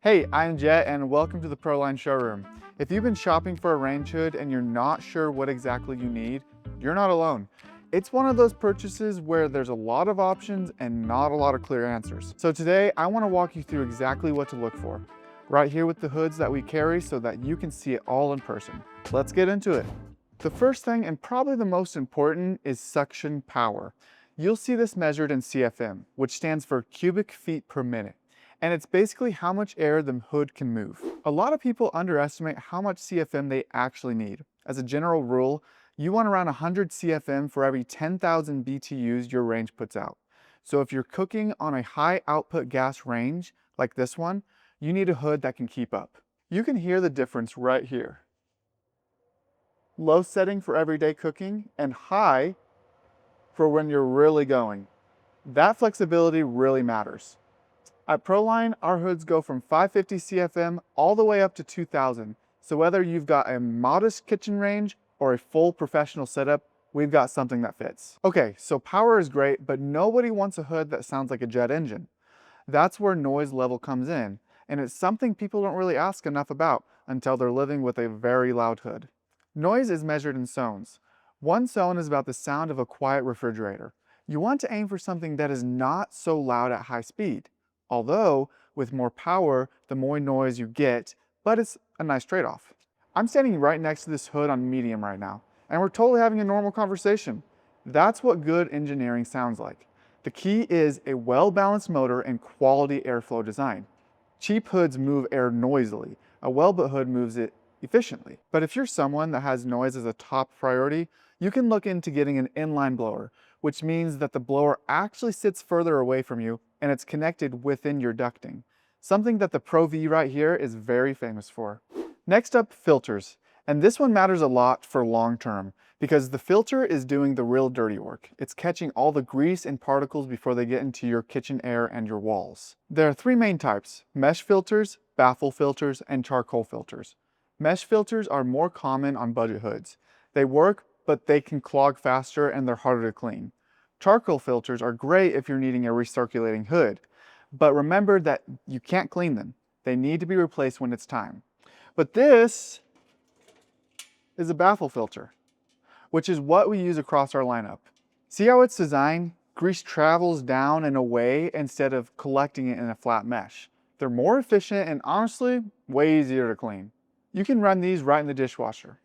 Hey, I'm Jett and welcome to the Proline Showroom. If you've been shopping for a range hood and you're not sure what exactly you need, you're not alone. It's one of those purchases where there's a lot of options and not a lot of clear answers. So today I want to walk you through exactly what to look for, right here with the hoods that we carry so that you can see it all in person. Let's get into it. The first thing, and probably the most important, is suction power. You'll see this measured in CFM, which stands for cubic feet per minute. And it's basically how much air the hood can move. A lot of people underestimate how much CFM they actually need. As a general rule, you want around 100 CFM for every 10,000 BTUs your range puts out. So if you're cooking on a high output gas range, like this one, you need a hood that can keep up. You can hear the difference right here. Low setting for everyday cooking and high for when you're really going. That flexibility really matters. At Proline, our hoods go from 550 CFM all the way up to 2000. So whether you've got a modest kitchen range or a full professional setup, we've got something that fits. Okay, so power is great, but nobody wants a hood that sounds like a jet engine. That's where noise level comes in, and it's something people don't really ask enough about until they're living with a very loud hood. Noise is measured in zones. One zone is about the sound of a quiet refrigerator. You want to aim for something that is not so loud at high speed. Although, with more power, the more noise you get, but it's a nice trade-off. I'm standing right next to this hood on medium right now, and we're totally having a normal conversation. That's what good engineering sounds like. The key is a well-balanced motor and quality airflow design. Cheap hoods move air noisily. A well-built hood moves it efficiently. But if you're someone that has noise as a top priority, you can look into getting an inline blower, which means that the blower actually sits further away from you and it's connected within your ducting. Something that the Pro V right here is very famous for. Next up, filters. And this one matters a lot for long term because the filter is doing the real dirty work. It's catching all the grease and particles before they get into your kitchen air and your walls. There are three main types: mesh filters, baffle filters, and charcoal filters. Mesh filters are more common on budget hoods. They work, but they can clog faster and they're harder to clean. Charcoal filters are great if you're needing a recirculating hood, but remember that you can't clean them. They need to be replaced when it's time. But this is a baffle filter, which is what we use across our lineup. See how it's designed? Grease travels down and away instead of collecting it in a flat mesh. They're more efficient and honestly, way easier to clean. You can run these right in the dishwasher.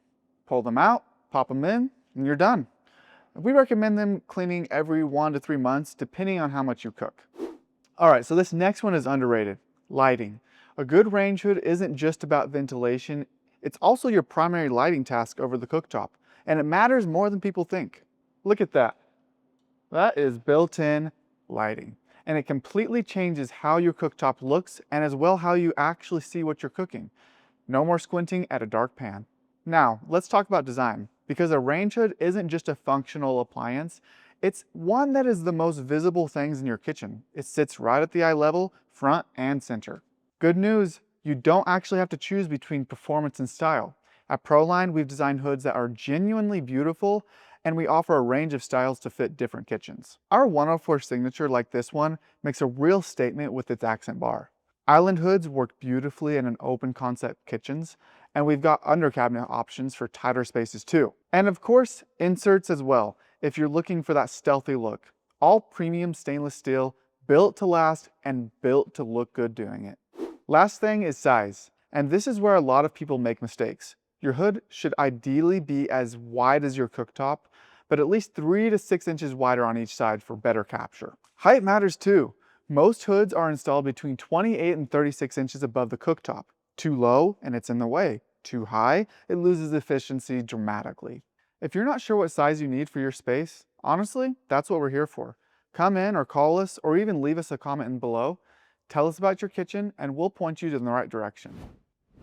Pull them out, pop them in, and you're done. We recommend them cleaning every 1 to 3 months, depending on how much you cook. All right, so this next one is underrated: lighting. A good range hood isn't just about ventilation, it's also your primary lighting task over the cooktop, and it matters more than people think. Look at that. That is built-in lighting, and it completely changes how your cooktop looks and as well how you actually see what you're cooking. No more squinting at a dark pan. Now, let's talk about design. Because a range hood isn't just a functional appliance, it's one that is the most visible things in your kitchen. It sits right at the eye level, front and center. Good news, you don't actually have to choose between performance and style. At Proline, we've designed hoods that are genuinely beautiful, and we offer a range of styles to fit different kitchens. Our 104 signature, like this one, makes a real statement with its accent bar. Island hoods work beautifully in an open concept kitchens, and we've got under cabinet options for tighter spaces too. And of course, inserts as well, if you're looking for that stealthy look. All premium stainless steel, built to last and built to look good doing it. Last thing is size, and this is where a lot of people make mistakes. Your hood should ideally be as wide as your cooktop, but at least 3 to 6 inches wider on each side for better capture. Height matters too. Most hoods are installed between 28 and 36 inches above the cooktop. Too low and it's in the way. Too high, it loses efficiency dramatically. If you're not sure what size you need for your space, honestly, that's what we're here for. Come in or call us or even leave us a comment in below. Tell us about your kitchen and we'll point you in the right direction.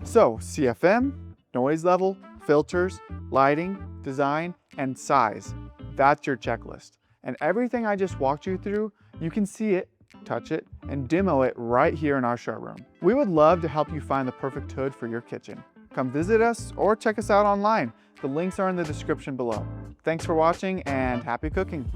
So, CFM, noise level, filters, lighting, design, and size. That's your checklist. And everything I just walked you through, you can see it, touch it, and demo it right here in our showroom. We would love to help you find the perfect hood for your kitchen. Come visit us or check us out online. The links are in the description below. Thanks for watching and happy cooking.